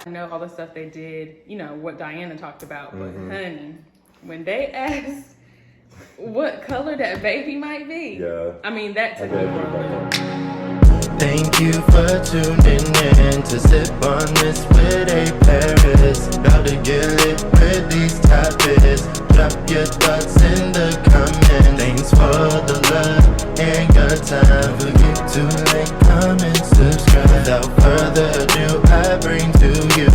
I know all the stuff they did, what Diana talked about, but honey, when they asked what color that baby might be, that took me for a loop. Thank you for tuning in to sip on this with a Paris. About to get lit with these topics. Drop your thoughts in the comments. Thanks for the love and your time. Don't forget to like, comment, subscribe. Without further ado, I bring to you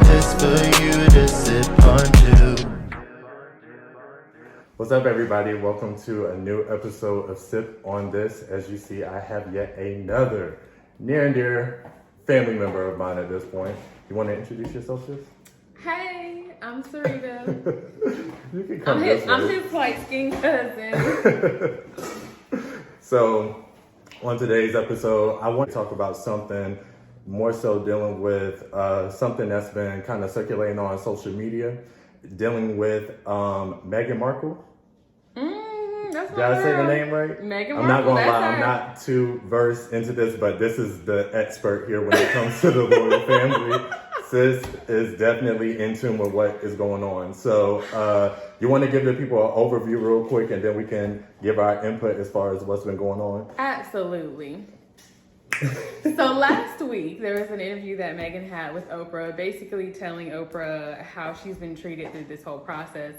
this for you to sip on too. What's up, everybody? Welcome to a new episode of Sip on This. As you see, I have yet another near and dear family member of mine at this point. You want to introduce yourself, sis? Hey, I'm Sarita. You can come this way. I'm his light-skinned cousin. So, on today's episode, I want to talk about something more so dealing with something that's been kind of circulating on social media, dealing with Meghan Markle. Did I say the name right? Meghan Markle. I'm not going to lie, I'm not too versed into this, but this is the expert here when it comes to the royal family. Sis is definitely in tune with what is going on. So you want to give the people an overview real quick, and then we can give our input as far as what's been going on? Absolutely. So last week, there was an interview that Meghan had with Oprah, basically telling Oprah how she's been treated through this whole process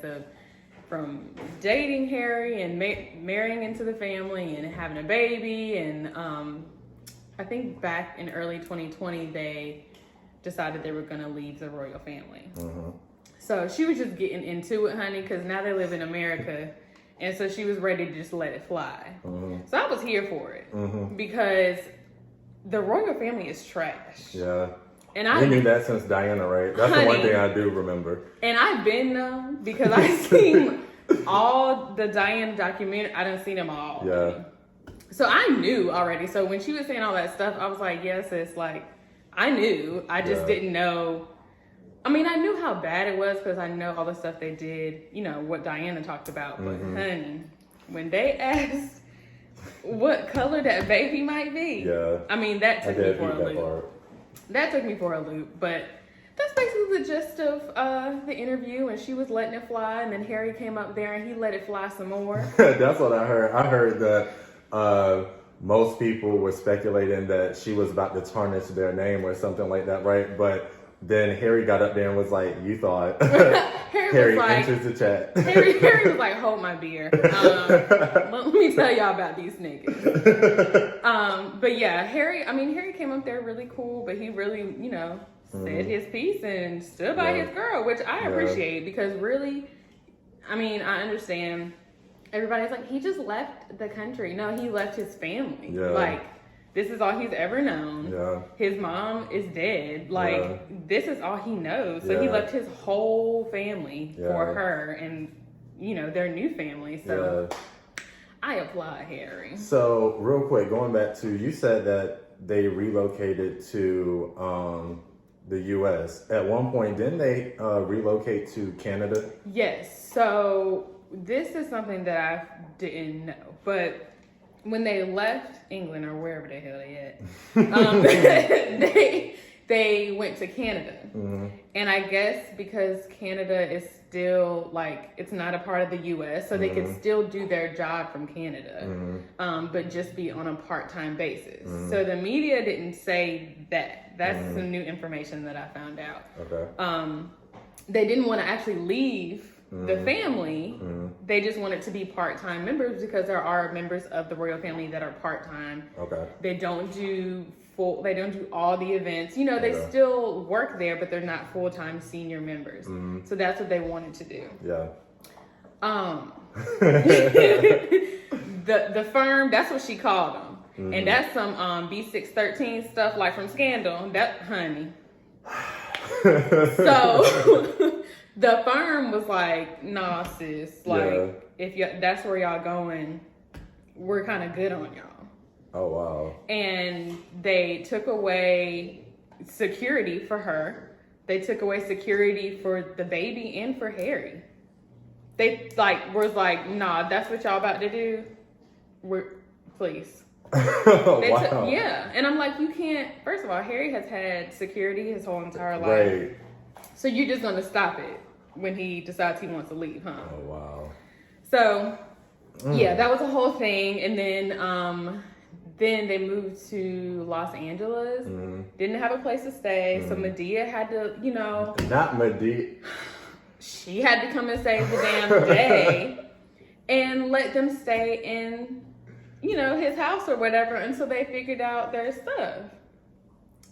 from dating Harry and marrying into the family and having a baby. And I think back in early 2020, they decided they were going to leave the royal family. So she was just getting into it, honey, because now they live in America. And so she was ready to just let it fly. So I was here for it because the royal family is trash. Yeah. And we knew that since Diana, right? That's the one thing I do remember. And I've been known because I've seen all the Diana documentary. I done seen them all. Yeah. So I knew already. So when she was saying all that stuff, I was like, yes, it's like, I knew. I just didn't know. I mean, I knew how bad it was because I know all the stuff they did, what Diana talked about. But honey, when they asked what color that baby might be, that took me for a loop. That took me for a loop, but that's basically the gist of the interview, and she was letting it fly, and then Harry came up there and he let it fly some more. That's what I heard. I heard that most people were speculating that she was about to tarnish their name or something like that, right? But then Harry got up there and was like, you thought. Harry enters the chat. Harry was like, hold my beer. Let me tell y'all about these niggas. But yeah, Harry came up there really cool, but he really, said his piece and stood by his girl, which I appreciate because really, I understand everybody's like, he just left the country. No, he left his family. Yeah. Like, this is all he's ever known. Yeah. His mom is dead. Like, this is all he knows. So he left his whole family for her and, their new family. So I applaud Harry. So real quick, going back to, you said that they relocated to the U.S. At one point, didn't they relocate to Canada? Yes. So this is something that I didn't know. But when they left England or wherever the hell they at, they went to Canada. And I guess because Canada is still it's not a part of the U.S., so they could still do their job from Canada, but just be on a part-time basis. So the media didn't say that. That's some new information that I found out. Okay. They didn't want to actually leave the family. They just wanted to be part-time members because there are members of the royal family that are part-time. Okay. They don't do all the events. They still work there, but they're not full-time senior members. So that's what they wanted to do. Yeah. The firm, that's what she called them. And that's some B613 stuff like from Scandal. That, honey. So the firm was like, nah, sis, if that's where y'all going, we're kind of good on y'all. Oh, wow. And they took away security for her. They took away security for the baby and for Harry. They was like, nah, that's what y'all about to do. Please. Wow. Yeah, and I'm like, you can't. First of all, Harry has had security his whole entire life, Right. so you're just gonna stop it when he decides he wants to leave, huh? Oh, wow. So, yeah, that was a whole thing, and then they moved to Los Angeles. Didn't have a place to stay, so Medea had to, Not Medea. she had to come and save the damn day and let them stay in, his house or whatever until they figured out their stuff.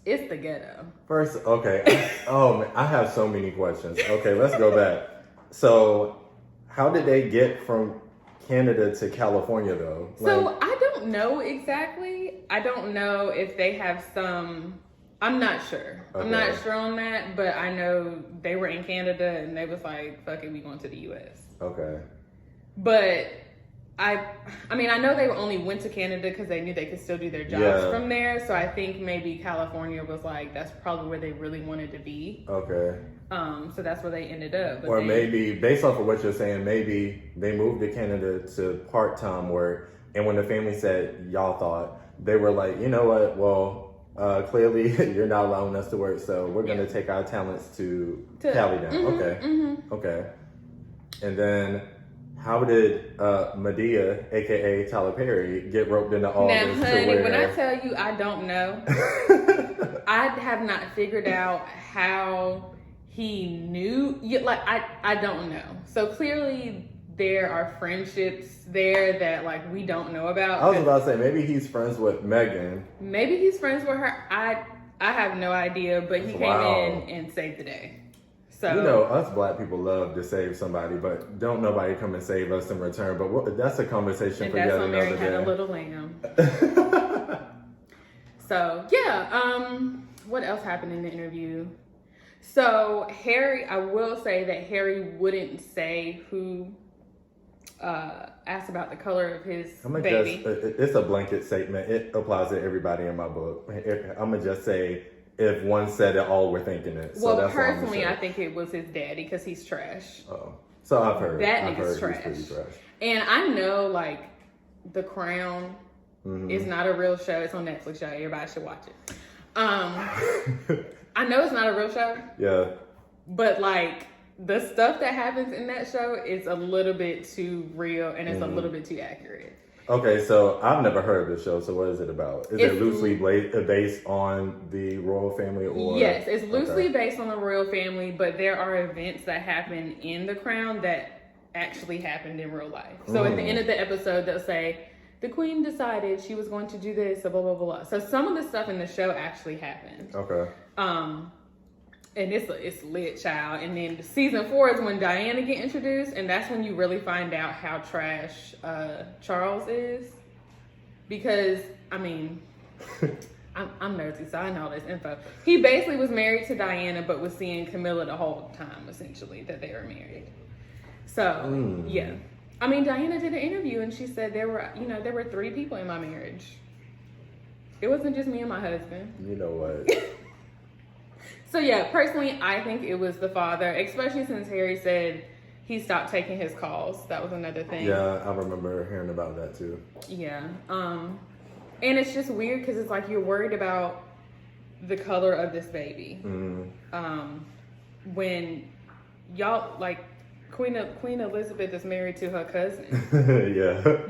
It's the ghetto. First, okay. Oh, man, I have so many questions. Okay, let's go back. So, how did they get from Canada to California, though? So, I don't know exactly. I don't know if they have some... I'm not sure. Okay. I'm not sure on that, but I know they were in Canada and they was like, fuck it, we going to the U.S. Okay. But... I know they only went to Canada because they knew they could still do their jobs from there. So I think maybe California was like, that's probably where they really wanted to be. Okay. So that's where they ended up. But or maybe, based off of what you're saying, maybe they moved to Canada to part-time work. And when the family said, y'all thought, they were like, you know what, well, clearly you're not allowing us to work. So we're going to take our talents to Cali now. Okay. And then... how did Medea, aka Tyler Perry, get roped into all this? Now, honey, when I tell you I don't know, I have not figured out how he knew. I don't know. So clearly there are friendships there that we don't know about. I was about to say maybe he's friends with Meghan. Maybe he's friends with her. I have no idea, but he came in and saved the day. So, us black people love to save somebody, but don't nobody come and save us in return. But that's a conversation for yet another day. And that's on Mary Had a Little Lamb. So, yeah. What else happened in the interview? So, Harry, I will say that Harry wouldn't say who asked about the color of his baby. It's a blanket statement. It applies to everybody in my book. I'm going to just say... if one said it, all were thinking it. So well, personally, I think it was his daddy because he's trash. Oh, so I've heard that I've nigga's heard trash. He's pretty trash. And I know, The Crown is not a real show. It's on Netflix, y'all. Everybody should watch it. I know it's not a real show. Yeah. But the stuff that happens in that show is a little bit too real and it's a little bit too accurate. Okay, so I've never heard of the show. So what is it about? Is it loosely based on the royal family? Or yes, it's loosely based on the royal family, but there are events that happen in The Crown that actually happened in real life. So at the end of the episode, they'll say, the queen decided she was going to do this, blah, blah, blah, blah. So some of the stuff in the show actually happened. Okay. And it's lit, child. And then season 4 is when Diana get introduced, and that's when you really find out how trash Charles is. Because I'm nosy, so I know all this info. He basically was married to Diana, but was seeing Camilla the whole time, essentially, that they were married. So yeah, Diana did an interview, and she said there were 3 people in my marriage. It wasn't just me and my husband. You know what? So yeah, personally, I think it was the father, especially since Harry said he stopped taking his calls. That was another thing. Yeah, I remember hearing about that too. Yeah. And it's just weird because it's you're worried about the color of this baby. When y'all, Queen Elizabeth is married to her cousin. Yeah.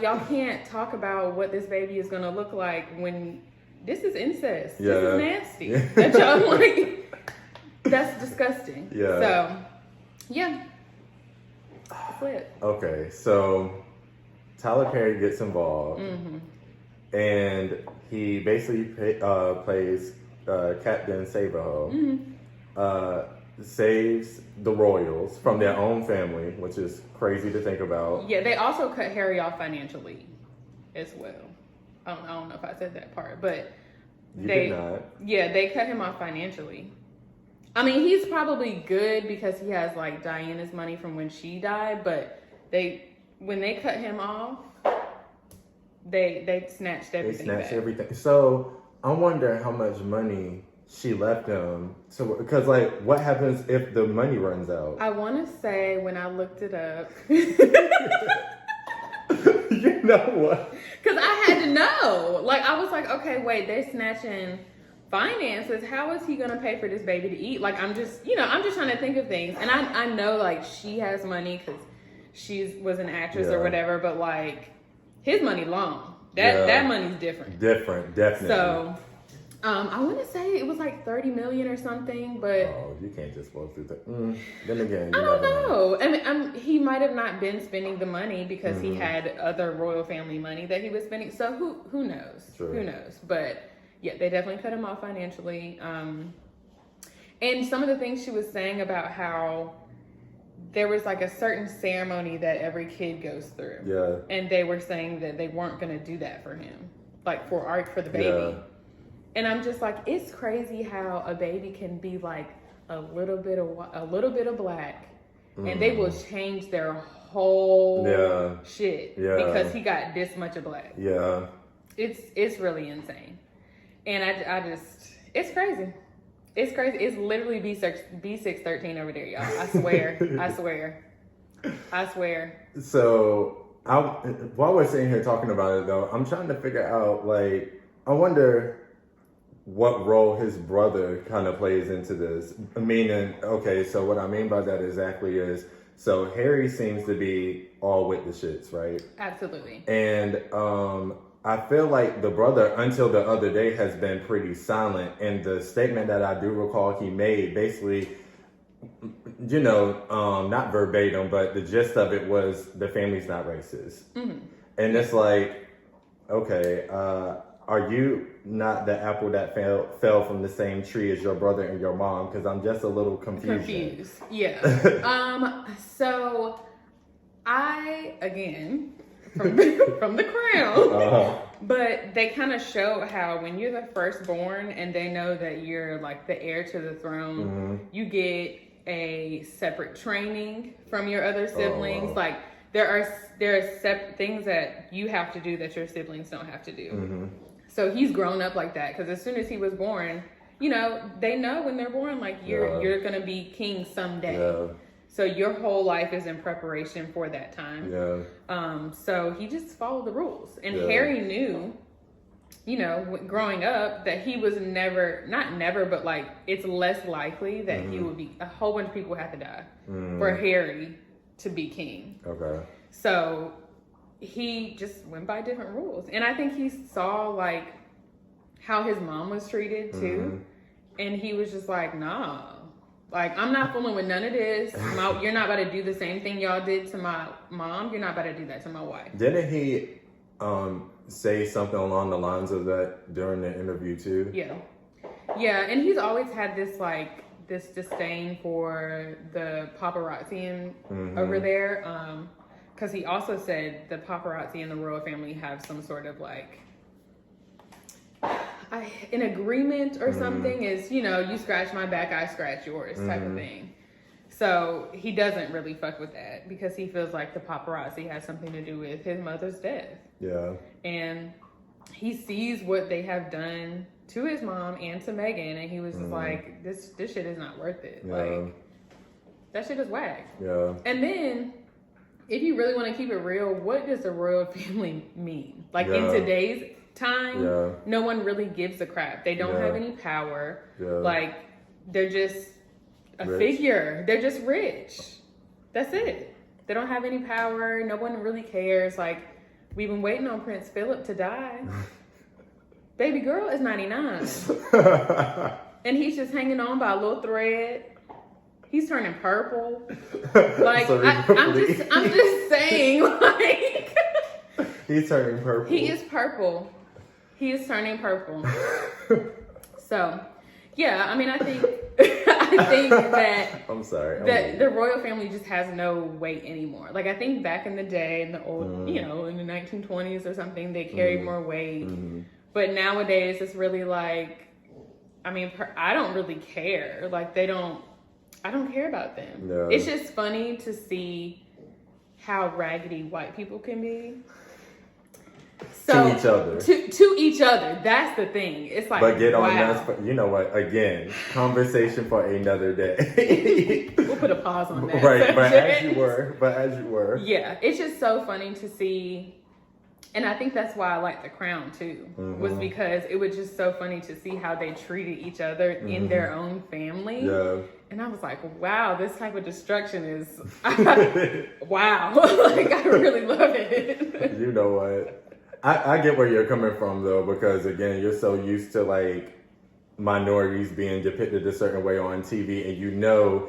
Y'all can't talk about what this baby is going to look like when... This is incest. Yeah. This is nasty. That y'all that's disgusting. Yeah. So, yeah. That's it. Okay, so Tyler Perry gets involved, and he basically plays Captain Save-A-Ho, saves the royals from their own family, which is crazy to think about. Yeah, they also cut Harry off financially as well. I don't know if I said that part, but did not. Yeah, they cut him off financially. He's probably good because he has Diana's money from when she died, but when they cut him off, they snatched everything. They snatched back. everything. So I wonder how much money she left him. So because what happens if the money runs out? I want to say when I looked it up. No, what? Because I had to know. Like, I was like, okay, wait, they're snatching finances. How is he going to pay for this baby to eat? Like, I'm just trying to think of things. And I know, like, she has money because she was an actress or whatever, but, like, his money long. That money's different. Different, definitely. So, I want to say it was like 30 million or something, but you can't just flow through that. Then again, I don't know. I mean, he might have not been spending the money because he had other royal family money that he was spending. So who knows? True. Who knows? But yeah, they definitely cut him off financially. And some of the things she was saying about how there was like a certain ceremony that every kid goes through. Yeah. And they were saying that they weren't going to do that for him, like for the baby. Yeah. And I'm just like, it's crazy how a baby can be like a little bit of black, and they will change their whole shit because he got this much of black. Yeah, it's really insane, and I just it's crazy. It's crazy. It's literally B613 over there, y'all. I swear. I swear. So while we're sitting here talking about it, though, I'm trying to figure out, like, I wonder what role his brother kind of plays into this. Meaning, okay, so what I mean by that exactly is, so Harry seems to be all with the shits, right? Absolutely. And I feel like the brother, until the other day, has been pretty silent. And the statement that I do recall he made, basically, not verbatim, but the gist of it was the family's not racist. Mm-hmm. And it's like, okay, are you not the apple that fell from the same tree as your brother and your mom? Because I'm just a little confused. Yeah. So I, again, from the Crown, but they kind of show how when you're the firstborn and they know that you're like the heir to the throne, you get a separate training from your other siblings. Like there are separate things that you have to do that your siblings don't have to do. So he's grown up like that because as soon as he was born, they know when they're born, like you're gonna be king someday. Yeah. So your whole life is in preparation for that time. Yeah. So he just followed the rules, and Harry knew, growing up that he was not never, but like it's less likely that he would be. A whole bunch of people would have to die for Harry to be king. Okay. So he just went by different rules. And I think he saw like how his mom was treated too. And he was just like, nah, like I'm not fooling with none of this. You're not about to do the same thing y'all did to my mom. You're not about to do that to my wife. Didn't he say something along the lines of that during the interview too? Yeah. Yeah. And he's always had this disdain for the paparazzi over there. Because he also said the paparazzi and the royal family have some sort of like an agreement or something is, you scratch my back, I scratch yours type of thing. So he doesn't really fuck with that because he feels like the paparazzi has something to do with his mother's death. Yeah. And he sees what they have done to his mom and to Meghan, and he was just like, this shit is not worth it. Yeah. Like, that shit is whack. Yeah. And then, if you really want to keep it real, what does the royal family mean? Like in today's time, no one really gives a crap. They don't have any power. Yeah. Like they're just a figure. They're just rich. That's it. They don't have any power. No one really cares. Like we've been waiting on Prince Philip to die. Baby girl is 99. And he's just hanging on by a little thread. He's turning purple. Like I'm just saying, like he's turning purple. He is purple. He is turning purple. So, yeah, I mean, I think that I'm sorry. That the royal family just has no weight anymore. Like I think back in the day, in the old, in the 1920s or something, they carried more weight. But nowadays, it's really like, I mean, I don't really care. Like I don't care about them. No. It's just funny to see how raggedy white people can be. So, to each other. To each other. That's the thing. It's like, but get on you know what? Again, conversation for another day. We'll put a pause on that. Right, but as you were. Yeah, it's just so funny to see And I think that's why I like The Crown too, was because it was just so funny to see how they treated each other in their own family. Yeah. And I was like, wow, this type of destruction is, wow. Like, I really love it. You know what? I get where you're coming from though, because again, you're so used to like minorities being depicted a certain way on TV, and you know,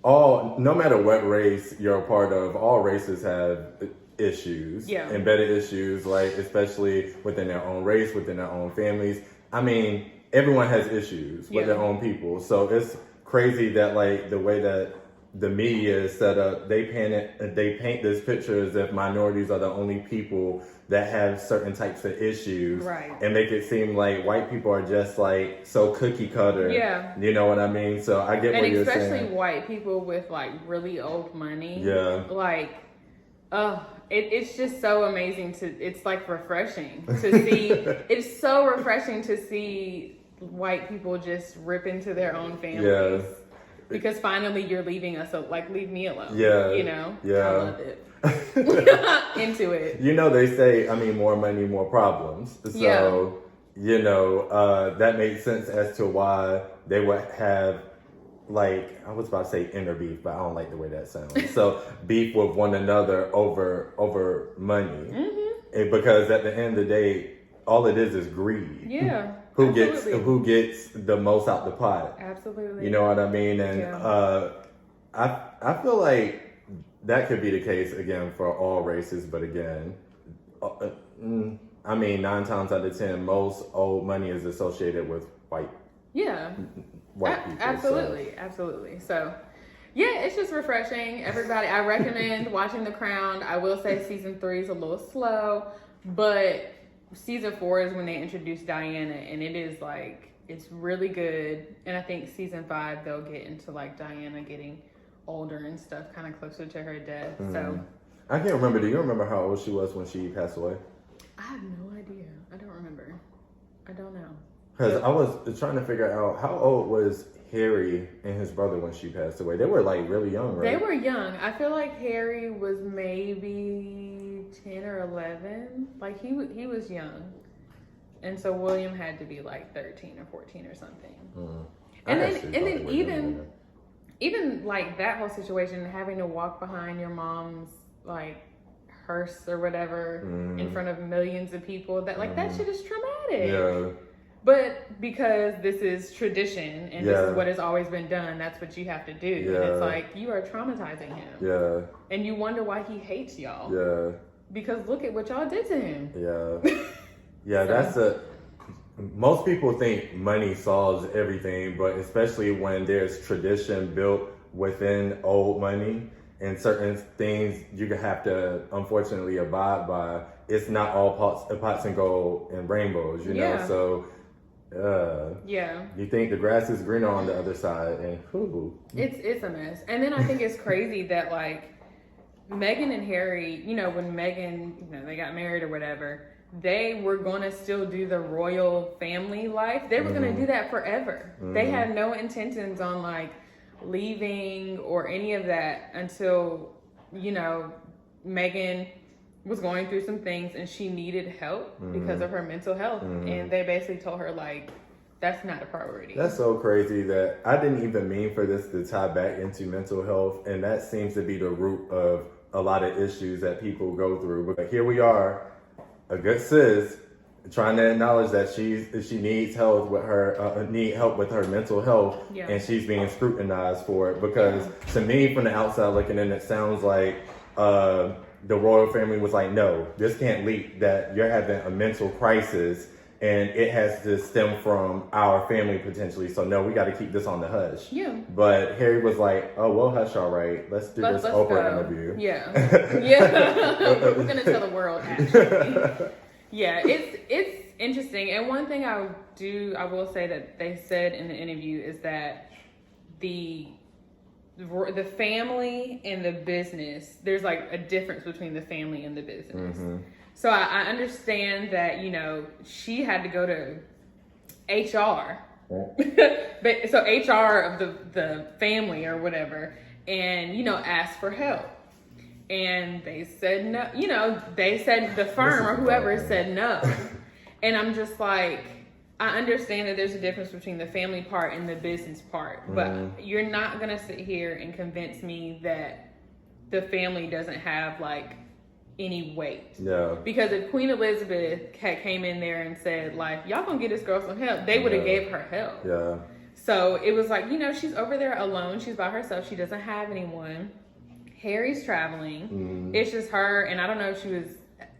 no matter what race you're a part of, all races have issues, embedded issues, like especially within their own race, within their own families. I mean, everyone has issues with their own people. So it's crazy that like the way that the media is set up, they paint this picture as if minorities are the only people that have certain types of issues, right? And make it seem like white people are just like so cookie cutter. Yeah, you know what I mean. So I get what you're saying. And especially white people with like really old money. Yeah, like, it's just so amazing it's like refreshing to see. It's so refreshing to see white people just rip into their own families. Yeah. Because finally you're leaving us, like, leave me alone. Yeah. You know? Yeah. I love it. Into it. You know, they say, I mean, more money, more problems. So, you know, that makes sense as to why they would have, like, I was about to say inner beef, but I don't like the way that sounds. So beef with one another over money. And because at the end of the day, all it is greed. Yeah. Who gets the most out the pot? Absolutely. You know what I mean? And I feel like that could be the case again for all races, but again, I mean, 9 times out of 10, most old money is associated with white. Yeah. White people. Absolutely. So, yeah, it's just refreshing. Everybody, I recommend watching The Crown. I will say season 3 is a little slow, but season 4 is when they introduce Diana, and it is like, it's really good. And I think season 5 they'll get into like Diana getting older and stuff, kind of closer to her death. So I can't remember. Do you remember how old she was when she passed away? I have no idea. I don't remember. I don't know. Because I was trying to figure out how old was Harry and his brother when she passed away. They were like really young, right? They were young. I feel like Harry was maybe 10 or 11. Like he was young. And so William had to be like 13 or 14 or something. And then even like that whole situation, having to walk behind your mom's like hearse or whatever in front of millions of people, that like that shit is traumatic. Yeah. But because this is tradition and this is what has always been done, that's what you have to do. Yeah. And it's like, you are traumatizing him. Yeah. And you wonder why he hates y'all. Yeah. Because look at what y'all did to him. Yeah. Yeah, most people think money solves everything, but especially when there's tradition built within old money and certain things you have to unfortunately abide by. It's not all pots and gold and rainbows, you know? So, you think the grass is greener on the other side, and it's a mess. And then I think it's crazy that like Meghan and Harry, you know, when Meghan, they got married or whatever, they were going to still do the royal family life. They were going to do that forever. They had no intentions on like leaving or any of that until, Meghan was going through some things and she needed help because of her mental health. And they basically told her like, that's not a priority. That's so crazy that I didn't even mean for this to tie back into mental health. And that seems to be the root of a lot of issues that people go through. But here we are, a good sis, trying to acknowledge that she needs help with her mental health, and she's being scrutinized for it. Because to me, from the outside looking in, it sounds like the royal family was like, no, this can't leak that you're having a mental crisis, and it has to stem from our family potentially. So no, we got to keep this on the hush. Yeah. But Harry was like, oh, well, hush, all right. Let's do this Oprah interview. Yeah. We're gonna tell the world actually. Yeah, it's interesting. And one thing I will say that they said in the interview is that the family and the business, there's like a difference between the family and the business. So I understand that, she had to go to HR, but so HR of the family or whatever, and, ask for help. And they said no, you know, they said the firm or whoever said no. And I'm just like, I understand that there's a difference between the family part and the business part, but you're not going to sit here and convince me that the family doesn't have like any weight. Yeah. Because if Queen Elizabeth came in there and said like, y'all gonna get this girl some help, they would have gave her help. Yeah. So it was like, you know, she's over there alone. She's by herself. She doesn't have anyone. Harry's traveling. It's just her. And I don't know if she was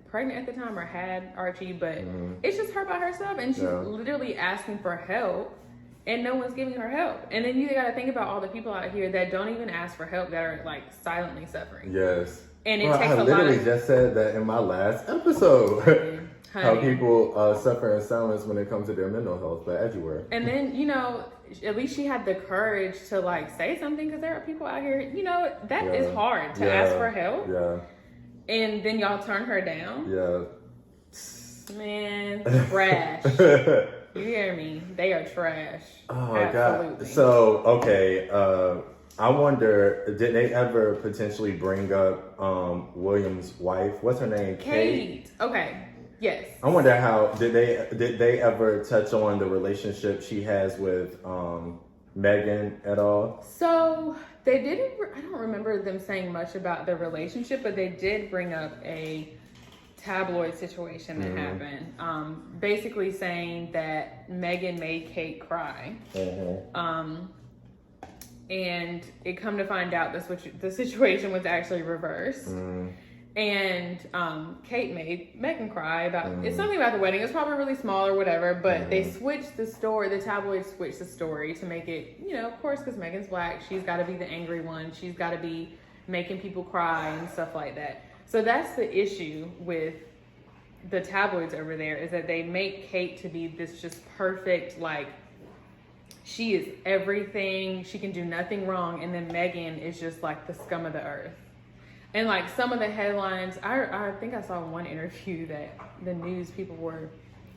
pregnant at the time or had Archie, but it's just her by herself. And she's literally asking for help and no one's giving her help. And then you got to think about all the people out here that don't even ask for help, that are like silently suffering. Yes. And it takes a lot of... I literally just said that in my last episode. How people suffer in silence when it comes to their mental health, but as you were. And then, you know, at least she had the courage to like say something, because there are people out here, you know, that is hard to ask for help. Yeah. And then y'all turn her down. Yeah. Man, trash. You hear me? They are trash. Oh, absolutely. God. So, okay. I wonder, did they ever potentially bring up William's wife? What's her name? Kate. Okay. Yes. I wonder how did they ever touch on the relationship she has with Meghan at all? So they didn't. I don't remember them saying much about their relationship, but they did bring up a tabloid situation that happened. Basically saying that Meghan made Kate cry. And it come to find out the situation was actually reversed. And Kate made Meghan cry about it's something about the wedding. It's probably really small or whatever, but they switched the story. The tabloids switched the story to make it, you know, of course, because Meghan's black, she's got to be the angry one. She's got to be making people cry and stuff like that. So that's the issue with the tabloids over there, is that they make Kate to be this just perfect, like, she is everything. She can do nothing wrong. And then Meghan is just like the scum of the earth. And like some of the headlines, I think I saw in one interview that the news people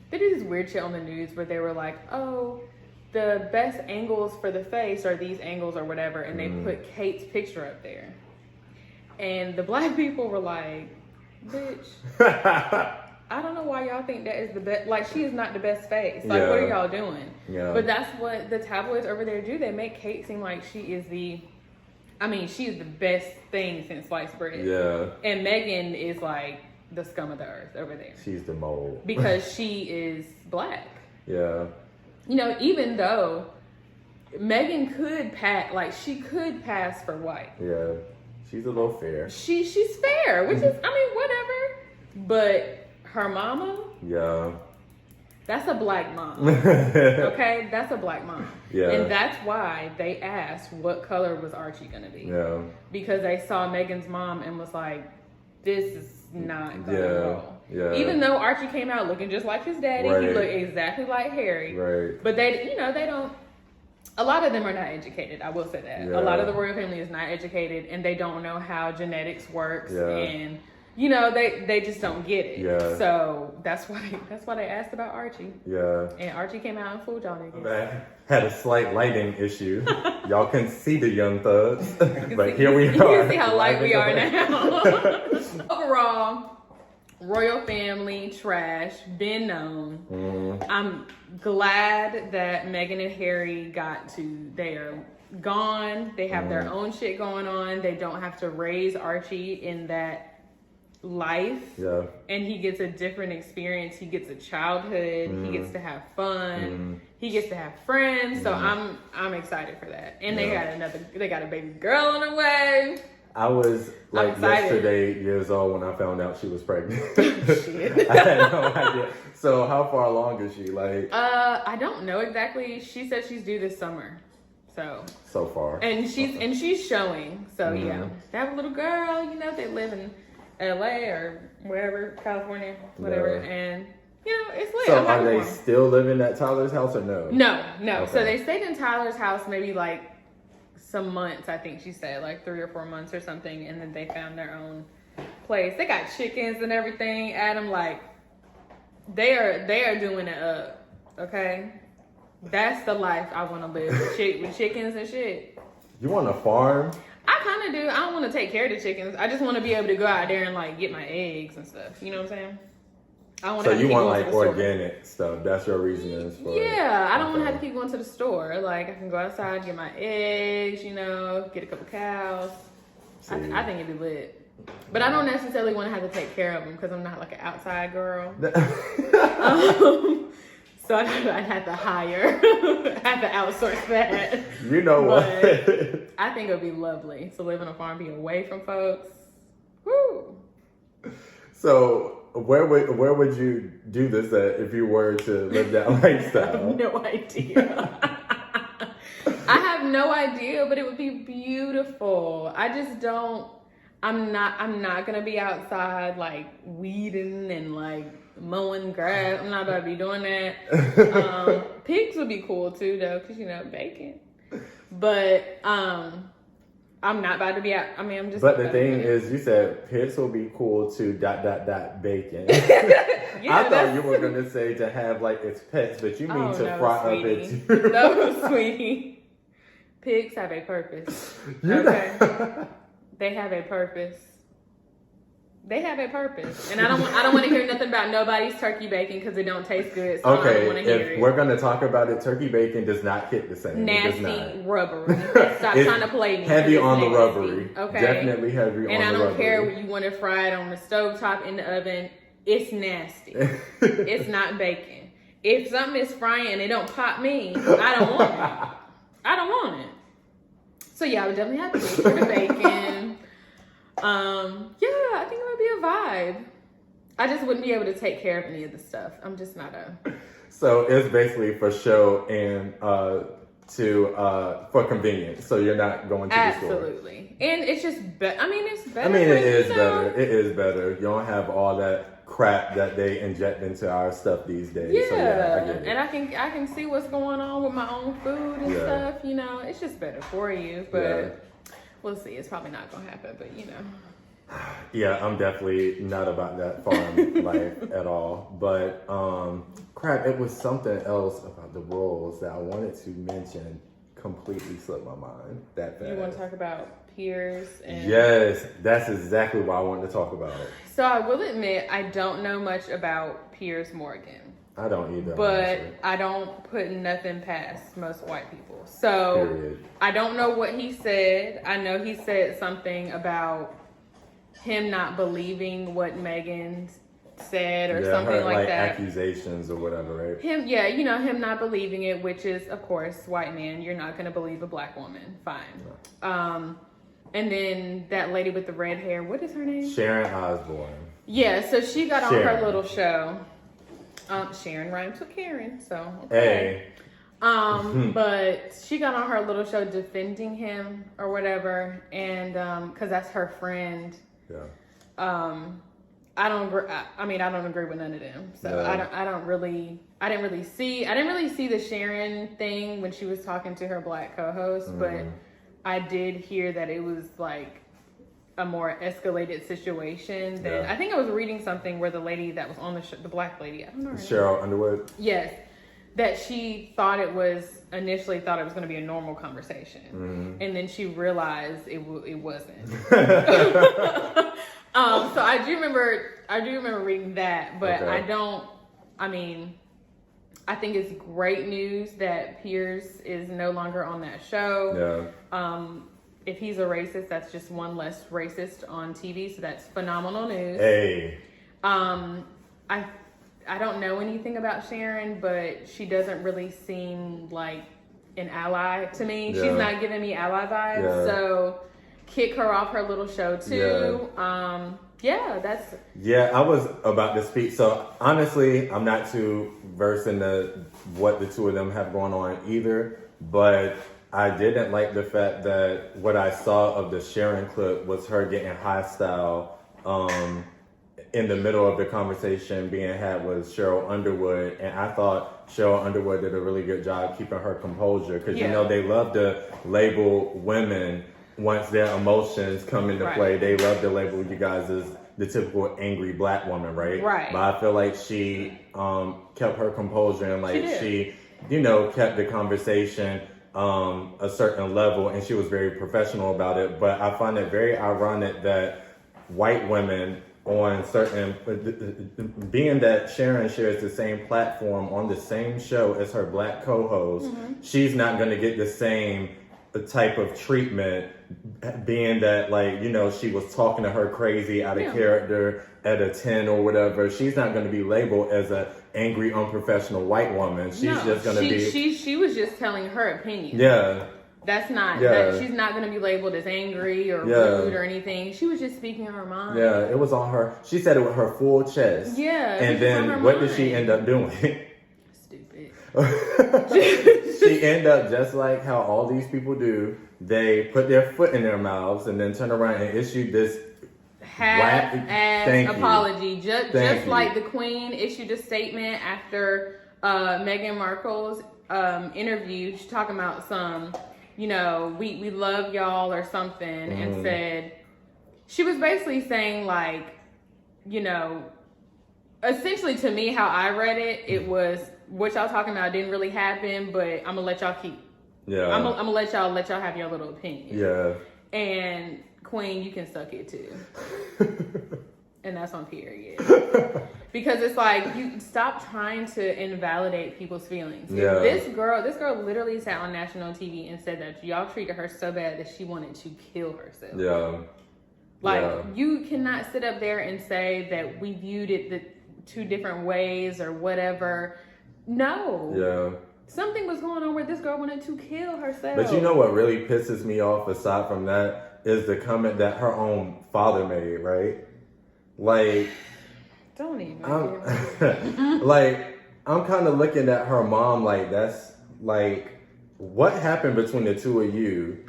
they did this weird shit on the news where they were like, oh, the best angles for the face are these angles or whatever. And they put Kate's picture up there. And the black people were like, bitch, I don't know why y'all think that is the best. Like, she is not the best face. Like, what are y'all doing? Yeah. But that's what the tabloids over there do. They make Kate seem like she is she is the best thing since sliced bread. Yeah. And Meghan is like the scum of the earth over there. She's the mold. Because she is black. Yeah. You know, even though Meghan could she could pass for white. Yeah. She's a little fair. She's fair, which is, whatever. But her mama? Yeah. That's a black mom. Okay? That's a black mom. Yeah. And that's why they asked what color was Archie going to be. Yeah. Because they saw Meghan's mom and was like, this is not going to roll. Yeah. Even though Archie came out looking just like his daddy, he looked exactly like Harry. Right. But they don't, a lot of them are not educated. I will say that. Yeah. A lot of the royal family is not educated, and they don't know how genetics works. Yeah. And they just don't get it. Yeah. So that's why they asked about Archie. Yeah. And Archie came out and fooled y'all niggas. Had a slight lighting issue. Y'all can see the young thugs, but here we are. You can see how light we are now. Overall, royal family trash, been known. I'm glad that Meghan and Harry they are gone. They have their own shit going on. They don't have to raise Archie in that life. Yeah. And he gets a different experience. He gets a childhood. He gets to have fun. He gets to have friends. So I'm excited for that. And they got a baby girl on the way. I was yesterday years old when I found out she was pregnant. Shit. I had no idea. So how far along is she? I don't know exactly. She said she's due this summer. So far. And she's showing. So yeah. They have a little girl, they live in LA or wherever, California, whatever. Yeah. And it's lit. So are they still living at Tyler's house or no? No. Okay. So they stayed in Tyler's house maybe some months, I think she said, 3 or 4 months or something, and then they found their own place. They got chickens and everything. Adam, they are doing it up. Okay, that's the life I want to live with chickens and shit. You want a farm? I kind of do. I don't want to take care of the chickens. I just want to be able to go out there and like get my eggs and stuff. You know what I'm saying? I want. So you want like organic stuff? That's your reason for. Yeah, I don't want to have to keep going to the store. Like I can go outside, get my eggs. You know, get a couple cows. I think it'd be lit. But I don't necessarily want to have to take care of them because I'm not like an outside girl. So I'd have to hire, have to outsource that. You know what? I think it would be lovely to live on a farm, be away from folks. Woo! So where would you do this at if you were to live that lifestyle? I have no idea. I have no idea, but it would be beautiful. I just don't. I'm not gonna be outside like weeding and like mowing grass. I'm not about to be doing that. Pigs would be cool too though, cause you know bacon. But I'm not about to be out. I mean, I'm just. But the thing is, you said pigs will be cool to ... bacon. Yeah, I thought you were gonna say to have like its pets, but you mean to fry up it too. No, sweetie. Pigs have a purpose. Okay. They have a purpose. They have a purpose, and I don't want to hear nothing about nobody's turkey bacon because it don't taste good. So I don't want to hear it. If we're gonna talk about it, turkey bacon does not hit the same. Nasty, rubbery. Stop trying to play me. Heavy on the nasty. rubbery. Okay, definitely heavy on the rubbery. And I don't care what you want to fry it on the stovetop in the oven. It's nasty. It's not bacon. If something is frying and it don't pop me, I don't want it. I don't want it. So yeah, I would definitely have to pay for the bacon. Yeah, I think it would be a vibe. I just wouldn't be able to take care of any of the stuff. I'm just not a. So it's basically for show and for convenience. So you're not going to the store. Absolutely, and it's just. I mean, it's better. I mean, it is better. It is better. You don't have all that crap that they inject into our stuff these days. Yeah, so yeah, I get it. And I can see what's going on with my own food and stuff. You know, it's just better for you, but. We'll see. It's probably not going to happen, but you know. Yeah, I'm definitely not about that farm life at all. But, crap, it was something else about the roles that I wanted to mention. Completely slipped my mind that fast. You want to talk about peers? And... Yes, that's exactly what I wanted to talk about. So I will admit, I don't know much about Piers Morgan. I don't either. But honestly. I don't put nothing past most white people. So Period. I don't know what he said. I know he said something about him not believing what Meghan said or something like that. Accusations or whatever, right? Him not believing it, which is, of course, white man. You're not going to believe a black woman. Fine. No. And then that lady with the red hair, what is her name? Sharon Osbourne. Yeah, so she got on her little show. Sharon rhymes with Karen, so okay. Hey. But she got on her little show defending him or whatever, and because that's her friend. Yeah. I don't agree. I mean, I don't agree with none of them. So no. I didn't really see the Sharon thing when she was talking to her black co-host, but I did hear that it was like a more escalated situation than I think I was reading something where the lady that was on the show, the black lady, I don't know her name. Cheryl Underwood. Yes, that she initially thought it was going to be a normal conversation, and then she realized it wasn't. So I do remember reading that, but okay. I think it's great news that Piers is no longer on that show. Yeah. If he's a racist, that's just one less racist on TV, so that's phenomenal news. Hey. I don't know anything about Sharon, but she doesn't really seem like an ally to me. Yeah. She's not giving me ally vibes, so kick her off her little show too. Yeah, I was about to speak. So honestly, I'm not too versed in what the two of them have going on either, but I didn't like the fact that what I saw of the Sharon clip was her getting hostile in the middle of the conversation being had with Cheryl Underwood. And I thought Cheryl Underwood did a really good job keeping her composure because, you know, they love to label women once their emotions come into play. They love to label you guys as the typical angry black woman, right? Right. But I feel like she kept her composure and like she kept the conversation a certain level, and she was very professional about it. But I find it very ironic that white women on certain, being that Sharon shares the same platform on the same show as her black co-host, she's not going to get the same type of treatment, being that, like, you know, she was talking to her crazy out of character at a 10 or whatever. She's not going to be labeled as a angry, unprofessional white woman. She's just going to be... She was just telling her opinion. Yeah. That's not... she's not going to be labeled as angry or rude or anything. She was just speaking her mind. Yeah, it was on her... She said it with her full chest. Yeah. And then what did she end up doing? Stupid. She ended up just like how all these people do. They put their foot in their mouths and then turn around and issue this half-ass apology. Just like the Queen issued a statement after Meghan Markle's interview. She's talking about some, you know, we love y'all or something, and said, she was basically saying, like, you know, essentially to me, how I read it, it was, what y'all talking about didn't really happen, but I'm gonna let y'all keep. Yeah. I'm gonna let y'all have your little opinion. Yeah. And Queen, you can suck it too. And that's on period. Because it's like, you stop trying to invalidate people's feelings. Yeah. This girl literally sat on national TV and said that y'all treated her so bad that she wanted to kill herself. Yeah. Like, you cannot sit up there and say that we viewed it the two different ways or whatever. No. Yeah. Something was going on where this girl wanted to kill herself. But you know what really pisses me off aside from that is the comment that her own father made, right? Like, don't even. Like, I'm kind of looking at her mom like, that's like, what happened between the two of you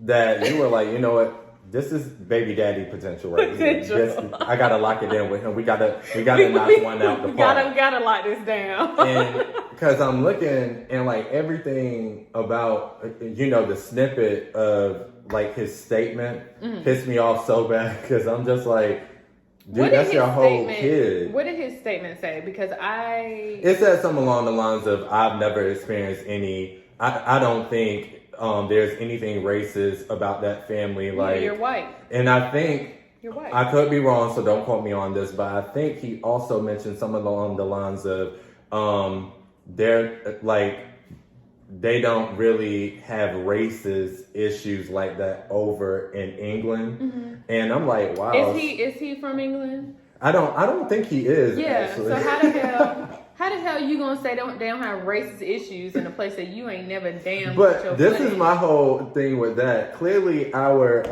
that you were like, you know what? This is baby daddy potential right here. I gotta lock it in with him. We gotta knock one out the park. We gotta lock this down. And because I'm looking and like everything about, you know, the snippet of like his statement pissed me off so bad because I'm just like, dude, that's your whole kid. What did his statement say? Because it said something along the lines of, I've never experienced any. I don't think there's anything racist about that family. Like, you're white. And I think, you're white. I could be wrong, so don't quote me on this, but I think he also mentioned something along the lines of, they're like, they don't really have racist issues like that over in England. And I'm like, wow. Is he from England? I don't think he is. Yeah. Actually. So how the hell you gonna say they don't have racist issues in a place that you ain't never damn? But this is my whole thing with that. Clearly, our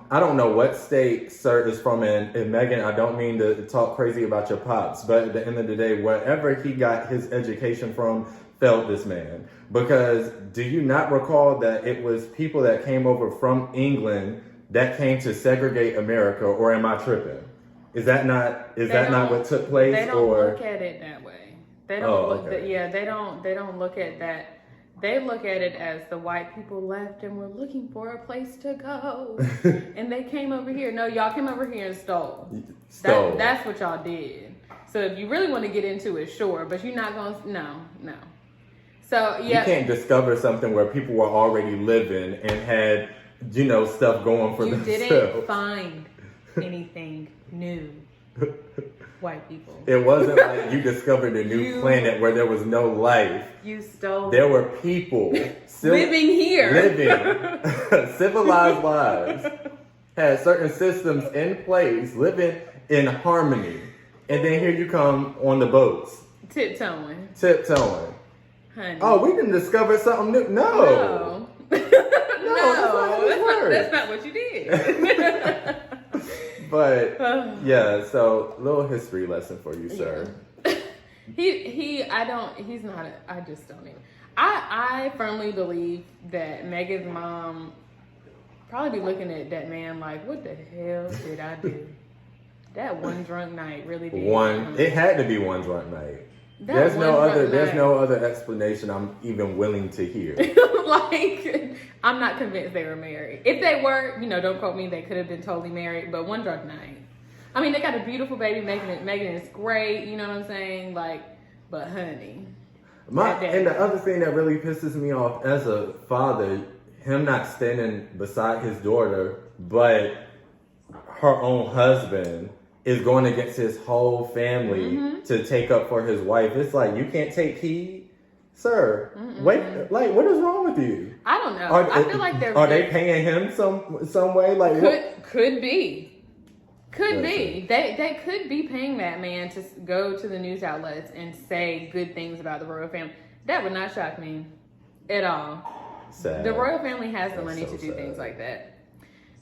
I don't know what state Sir is from, and Meghan, I don't mean to talk crazy about your pops, but at the end of the day, wherever he got his education from, failed this man. Because do you not recall that it was people that came over from England that came to segregate America, or am I tripping? Is that not what took place? They don't look at it that way. They don't they don't look at that. They look at it as the white people left and were looking for a place to go. And they came over here. No, y'all came over here and stole. That's what y'all did. So if you really want to get into it, sure, but you're not going to, no. So, yeah. You can't discover something where people were already living and had, you know, stuff going for themselves. You didn't find anything new, white people. It wasn't like you discovered a new planet where there was no life. You stole. There were people living here. Civilized lives. Had certain systems in place, living in harmony. And then here you come on the boats. Tiptoeing. Honey. Oh, we didn't discover something new. No. That's not what you did. But yeah, so little history lesson for you, sir. I just don't even. I firmly believe that Meghan's mom probably be looking at that man like, what the hell did I do? That one drunk night really did. It had to be one drunk night. There's no other explanation I'm even willing to hear. Like, I'm not convinced they were married. If they were, don't quote me, they could have been totally married, but one drunk night. I mean, they got a beautiful baby. Megan is great, you know what I'm saying? Like, but honey. And the other thing that really pisses me off as a father, him not standing beside his daughter, but her own husband is going against his whole family to take up for his wife. It's like, you can't take heed? Sir, wait, like, what is wrong with you? I don't know. I feel like are they paying him some way? Like, could be. They could be paying that man to go to the news outlets and say good things about the royal family. That would not shock me at all. Sad. The royal family has the money to do things like that.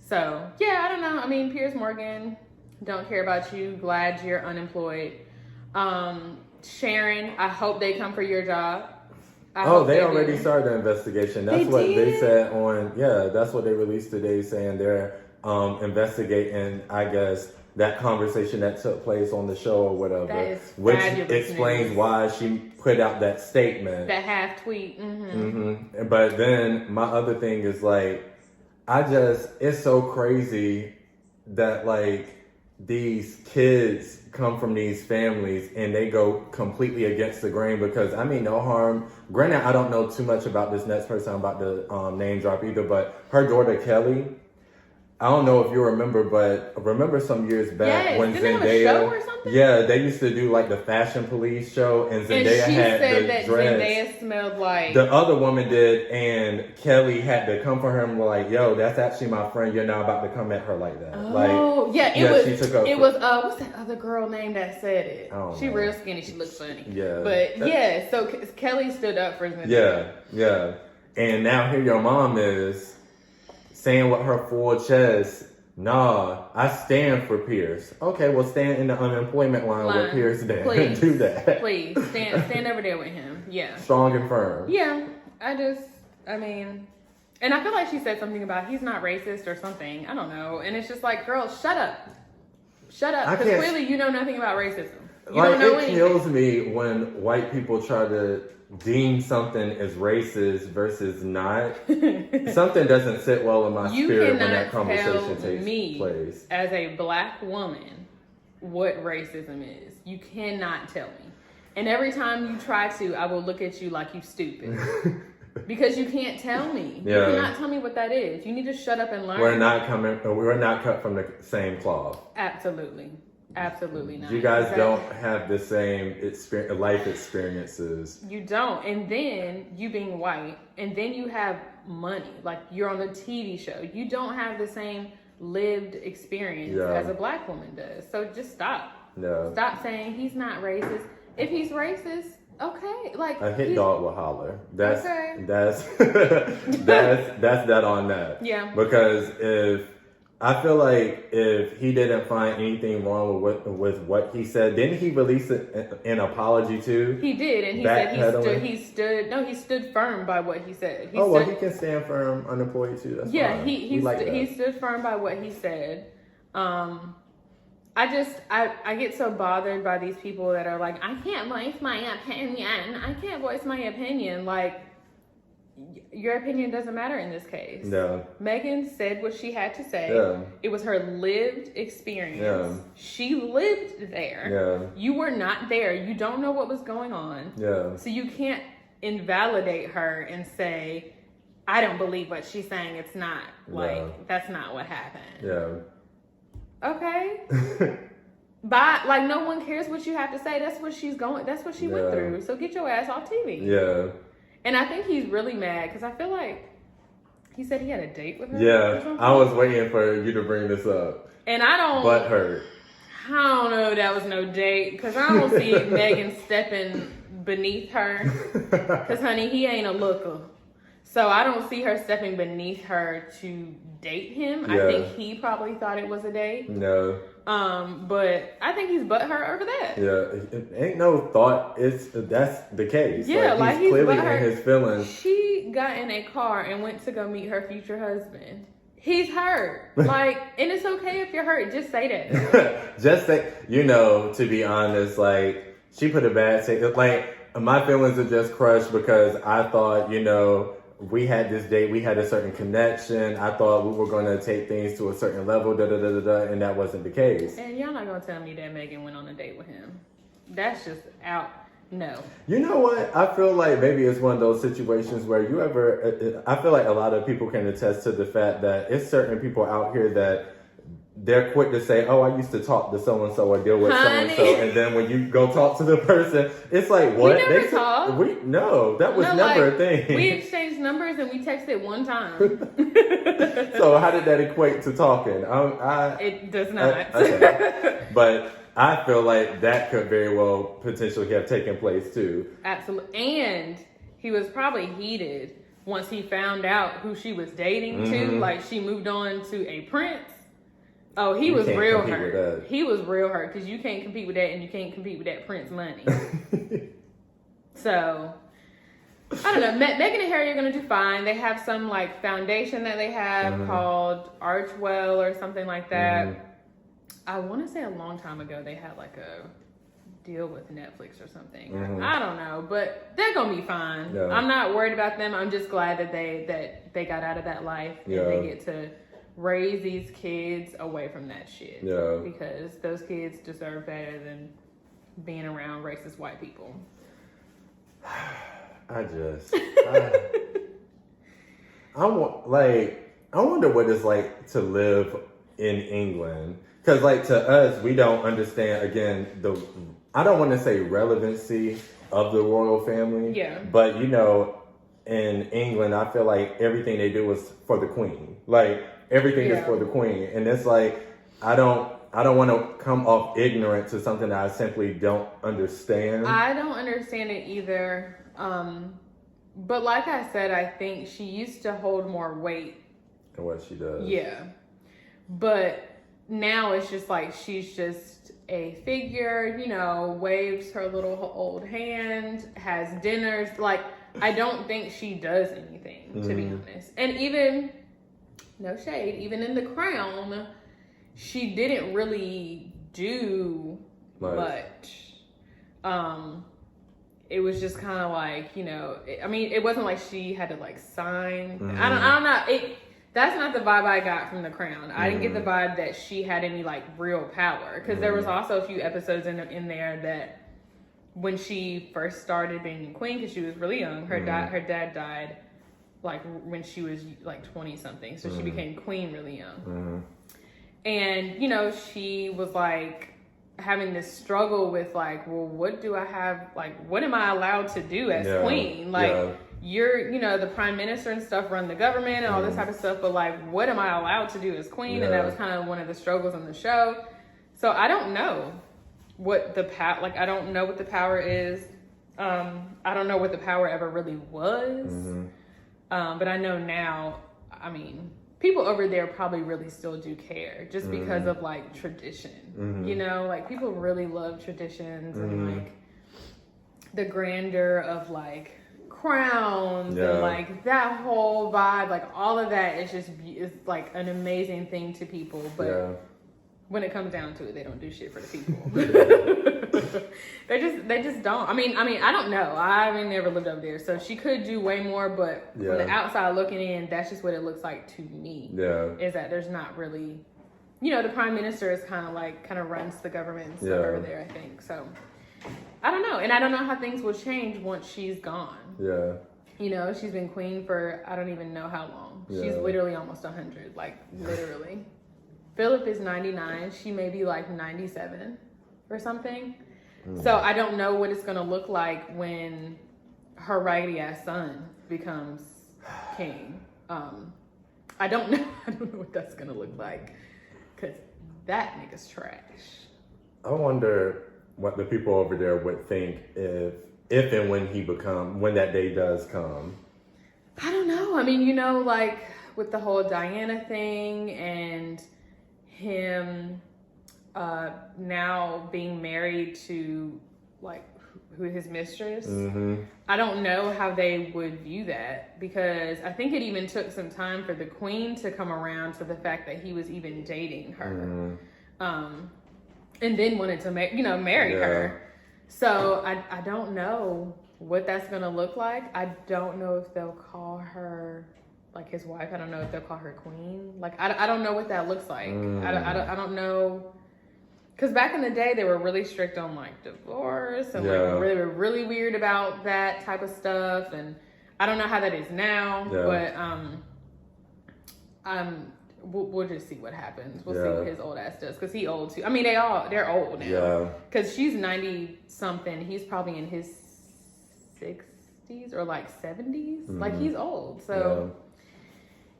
So, yeah, I don't know. I mean, Piers Morgan, don't care about you. Glad you're unemployed. Sharon, I hope they come for your job. They already started the investigation. That's what they said that's what they released today, saying they're investigating, I guess, that conversation that took place on the show or whatever, which explains why she put out that statement. That half tweet. But then my other thing is like, it's so crazy that like these kids come from these families and they go completely against the grain, because I mean no harm. Granted, I don't know too much about this next person I'm about to name drop either, but her daughter Kelly, I don't know if you remember some years back when Zendaya, have a show or something? Yeah, they used to do like the Fashion Police show, and Zendaya had the that dress. Zendaya smelled like the other woman did, and Kelly had to come for him like, "Yo, that's actually my friend. You're not about to come at her like that." She took up. It was what's that other girl name that said it? She real skinny. She looks funny. Yeah, but so Kelly stood up for Zendaya. Yeah, and now here your mom is saying with her full chest, "Nah, I stand for Pierce." Okay, well, stand in the unemployment line with Pierce then. Please, do that. Please, stand over there with him. Yeah. Strong and firm. Yeah, I mean, and I feel like she said something about he's not racist or something. I don't know. And it's just like, girl, shut up. Shut up. Because clearly you know nothing about racism. You don't know anything. It kills me when white people try to deem something as racist versus not. Something doesn't sit well in my spirit when that conversation takes place. As a black woman, what racism is. You cannot tell me. And every time you try to, I will look at you like you stupid. Because you can't tell me. Yeah. You cannot tell me what that is. You need to shut up and learn. We're not cut from the same cloth. Absolutely. Absolutely not. You guys don't have the same life experiences. You don't. And then you being white, and then you have money. Like you're on the TV show. You don't have the same lived experience as a black woman does. So just stop. No. Stop saying he's not racist. If he's racist, okay. Like a hit dog will holler. That's okay. that's that on that. Yeah. Because I feel like if he didn't find anything wrong with what he said, didn't he release an apology too? He did, and he said he stood firm by what he said. Well, he can stand firm unemployed too. That's fine. He stood firm by what he said. I get so bothered by these people that are like, I can't voice my opinion. I can't voice my opinion. Like, your opinion doesn't matter in this case. No. Meghan said what she had to say. Yeah. It was her lived experience. Yeah. She lived there. Yeah. You were not there. You don't know what was going on. Yeah. So you can't invalidate her and say, I don't believe what she's saying. It's not. Like, that's not what happened. Yeah. Okay. But like, no one cares what you have to say. That's what she went through. So get your ass off TV. Yeah. And I think he's really mad because I feel like he said he had a date with her. Yeah, I was waiting for you to bring this up. And I don't. Butt hurt. I don't know if that was no date because I don't see Meghan stepping beneath her. Because honey, he ain't a looker. So I don't see her stepping beneath her to date him. Yeah. I think he probably thought it was a date. No. But I think he's butthurt over that. Yeah, it ain't no thought. That's the case. Yeah, like he's clearly in his feelings. She got in a car and went to go meet her future husband. He's hurt. Like, and it's okay if you're hurt. Just say that. Just say, to be honest, like, she put a bad say. Like, my feelings are just crushed because I thought, we had this date, we had a certain connection. I thought we were going to take things to a certain level, and that wasn't the case. And y'all not going to tell me that Meghan went on a date with him. That's just out. No. You know what? I feel like maybe it's one of those situations where I feel like a lot of people can attest to the fact that it's certain people out here that they're quick to say, oh, I used to talk to so-and-so or deal with so-and-so. And then when you go talk to the person, it's like, what? We never talked. No, that was never a thing. We exchanged numbers and we texted one time. So how did that equate to talking? It does not. Okay. But I feel like that could very well potentially have taken place too. Absolutely. And he was probably heated once he found out who she was dating too. Like she moved on to a prince. Oh, he was real hurt. He was real hurt because you can't compete with that, and you can't compete with that prince money. So, I don't know. Meghan and Harry are going to do fine. They have some like foundation that they have called Archwell or something like that. I want to say a long time ago they had like a deal with Netflix or something. I don't know, but they're going to be fine. Yeah. I'm not worried about them. I'm just glad that they got out of that life and they get to raise these kids away from that shit. Yeah. Because those kids deserve better than being around racist white people. I wonder what it's like to live in England. Because like to us, we don't understand, again, I don't want to say relevancy of the royal family. Yeah. But you know, in England, I feel like everything they do is for the queen. Like everything is for the queen. And it's like, I don't want to come off ignorant to something that I simply don't understand. I don't understand it either. But like I said, I think she used to hold more weight than what she does. Yeah. But now it's just like she's just a figure, you know, waves her little old hand, has dinners. Like, I don't think she does anything, to be honest. And even, no shade, even in The Crown, she didn't really do much. It was just kind of like, you know, it wasn't like she had to like sign. I don't know. That's not the vibe I got from The Crown. I didn't get the vibe that she had any like real power, because there was also a few episodes in there that when she first started being queen, because she was really young, her dad died like when she was like 20 something, so she became queen really young. And you know, she was like having this struggle with like, well, what do I have, like, what am I allowed to do as queen? Like, you're, you know, the prime minister and stuff run the government and all this type of stuff, but like, what am I allowed to do as queen? And that was kind of one of the struggles on the show. So I don't know what the power, like, I don't know what the power is. I don't know what the power ever really was. But I know now, I mean, people over there probably really still do care, just because of like tradition. You know, like people really love traditions and like the grandeur of like crowns and like that whole vibe, like all of that is like an amazing thing to people. But when it comes down to it, they don't do shit for the people. They just don't. I mean, I don't know. I never lived over there, so she could do way more. But from the outside looking in, that's just what it looks like to me. Yeah, is that there's not really, you know, the prime minister is kind of runs the government and stuff over there, I think. So I don't know, and I don't know how things will change once she's gone. Yeah, you know, she's been queen for I don't even know how long. She's literally almost 100, like literally. Philip is 99. She may be like 97 or something. So I don't know what it's going to look like when her raggedy ass son becomes king. I don't know. I don't know what that's going to look like, because that nigga's trash. I wonder what the people over there would think if and when that day does come. I don't know. I mean, you know, like with the whole Diana thing and him now being married to like who his mistress. I don't know how they would view that, because I think it even took some time for the queen to come around to the fact that he was even dating her, and then wanted to marry her. So I don't know what that's gonna look like. I don't know if they'll call her like his wife. I don't know if they'll call her queen. Like I don't know what that looks like. I don't know, Because back in the day, they were really strict on like divorce and like they were really weird about that type of stuff. And I don't know how that is now, but we'll just see what happens. We'll see what his old ass does because he old too. I mean, they're old now. Yeah. Because she's 90 something. He's probably in his 60s or like 70s. Mm-hmm. Like he's old. So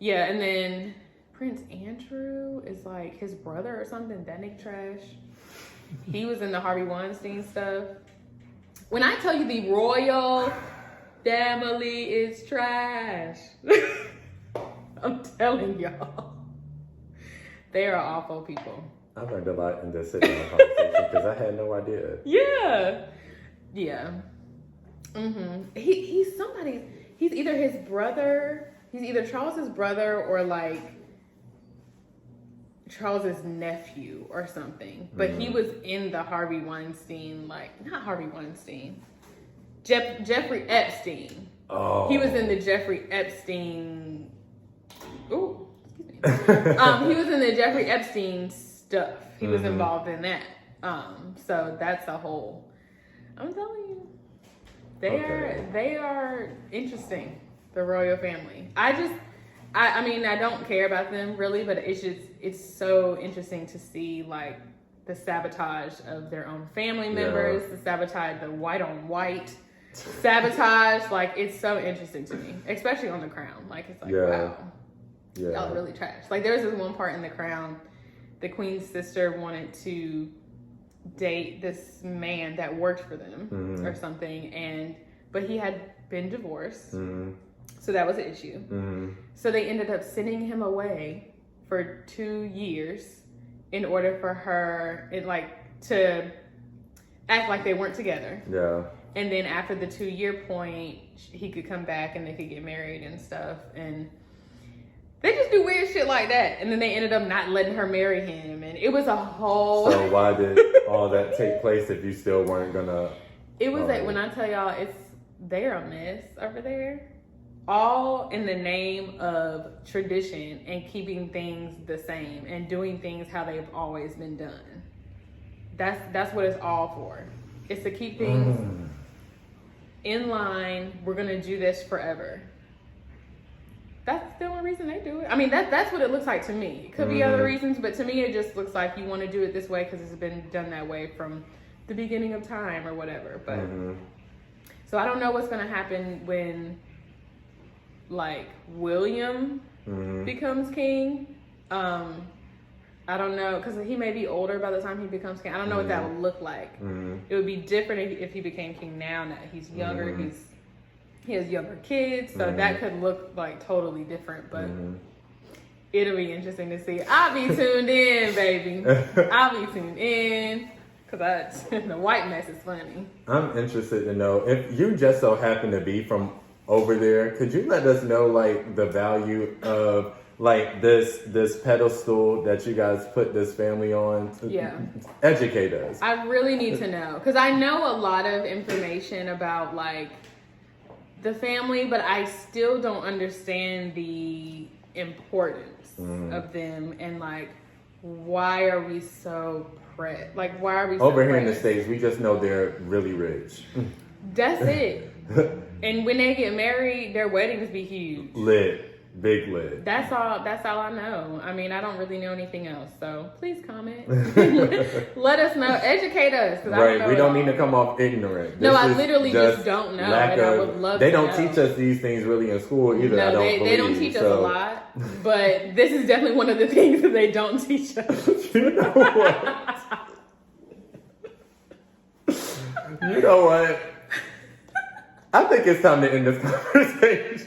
yeah, and then Prince Andrew is like his brother or something. That nigga trash. He was in the Harvey Weinstein stuff. When I tell you the royal family is trash, I'm telling y'all, they are awful people. I learned a lot in this sitting conversation because I had no idea. Yeah. Mm-hmm. He's somebody. He's either his brother. He's either Charles's brother or like Charles's nephew or something. But he was in the Harvey Weinstein, like not Harvey Weinstein, Jeffrey Epstein. Oh. He was in the Jeffrey Epstein. Ooh, excuse me. He was in the Jeffrey Epstein stuff. He was involved in that. So that's a whole. I'm telling you, they are interesting. The royal family. I mean, I don't care about them really, but it's so interesting to see like the sabotage of their own family members, the sabotage, the white on white sabotage. Like it's so interesting to me, especially on The Crown. Like it's like wow, y'all are really trash. Like there was this one part in The Crown, the Queen's sister wanted to date this man that worked for them or something, but he had been divorced. So that was an issue. So they ended up sending him away for 2 years in order for her to act like they weren't together. Yeah. And then after the 2-year point, he could come back and they could get married and stuff. And they just do weird shit like that. And then they ended up not letting her marry him. And it was a whole... So why did all that take place if you still weren't gonna... It was like, when I tell y'all, they're a mess over there. All in the name of tradition and keeping things the same and doing things how they've always been done. That's what it's all for. It's to keep things in line. We're gonna do this forever. That's the only reason they do it. I mean, that's what it looks like to me. It could be other reasons, but to me, it just looks like you want to do it this way because it's been done that way from the beginning of time or whatever. But so I don't know what's gonna happen when like William becomes king. I don't know, because he may be older by the time he becomes king. I don't know what that would look like. It would be different if he became king now that he's younger. He has younger kids, so that could look like totally different, but it'll be interesting to see. I'll be tuned in, baby. I'll be tuned in, because the white mess is funny. I'm interested to know, if you just so happen to be from over there, could you let us know like the value of like this pedestal that you guys put this family on? Educate us. I really need to know, because I know a lot of information about like the family, but I still don't understand the importance of them and like why are we so why are we so over here in the States? We just know they're really rich. That's it. And when they get married, their weddings be huge. Big lit. That's all I know. I mean, I don't really know anything else. So please comment. Let us know. Educate us. Right. We don't mean to come off ignorant. No, I literally just don't know. And I would love to know. They don't teach us these things really in school either. No, they don't teach us a lot. But this is definitely one of the things that they don't teach us. You know what? You know what? I think it's time to end this conversation.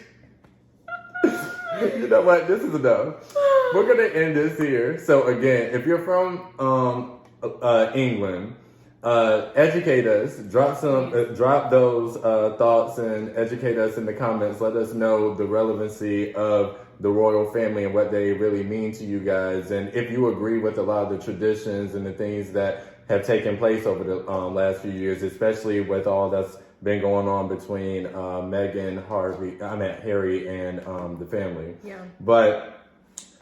You know what? This is enough. We're going to end this here. So again, if you're from England, educate us. Drop those thoughts and educate us in the comments. Let us know the relevancy of the royal family and what they really mean to you guys. And if you agree with a lot of the traditions and the things that have taken place over the last few years, especially with all that's been going on between Meghan, Harry, and the family. Yeah. But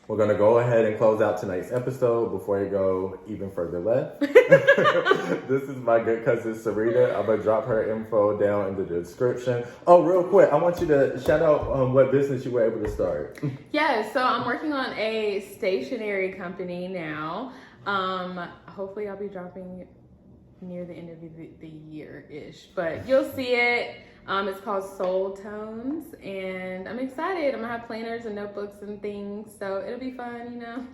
we're going to go ahead and close out tonight's episode before you go even further left. This is my good cousin Sarita. I'm going to drop her info down in the description. Oh, real quick, I want you to shout out what business you were able to start. Yeah, so I'm working on a stationery company now. Hopefully I'll be dropping it near the end of the year-ish, but you'll see it. It's called Soul Tones, and I'm excited. I'm gonna have planners and notebooks and things, so it'll be fun, you know.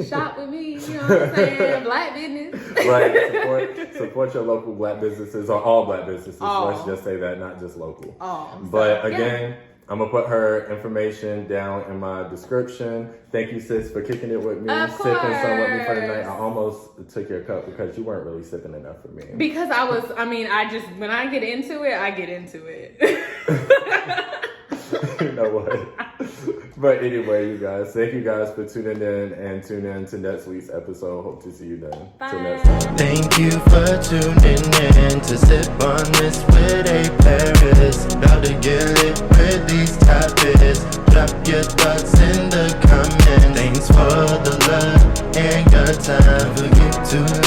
Shop with me, you know what I'm saying? Black business. Right, support your local black businesses, or all black businesses. All. Let's just say that, not just local. All. But So, again, yeah. I'm gonna put her information down in my description. Thank you, sis, for kicking it with me, Of sipping some with me for the course. night. I almost took your cup because you weren't really sipping enough for me. Because when I get into it, I get into it. You know what? But anyway, you guys, thank you guys for tuning in, and tune in to next week's episode. Hope to see you then. Till next time. Thank you for tuning in to Sip on This with A Paris. About to get lit with these topics. Drop your thoughts in the comments. Thanks for the love and your time. Forget to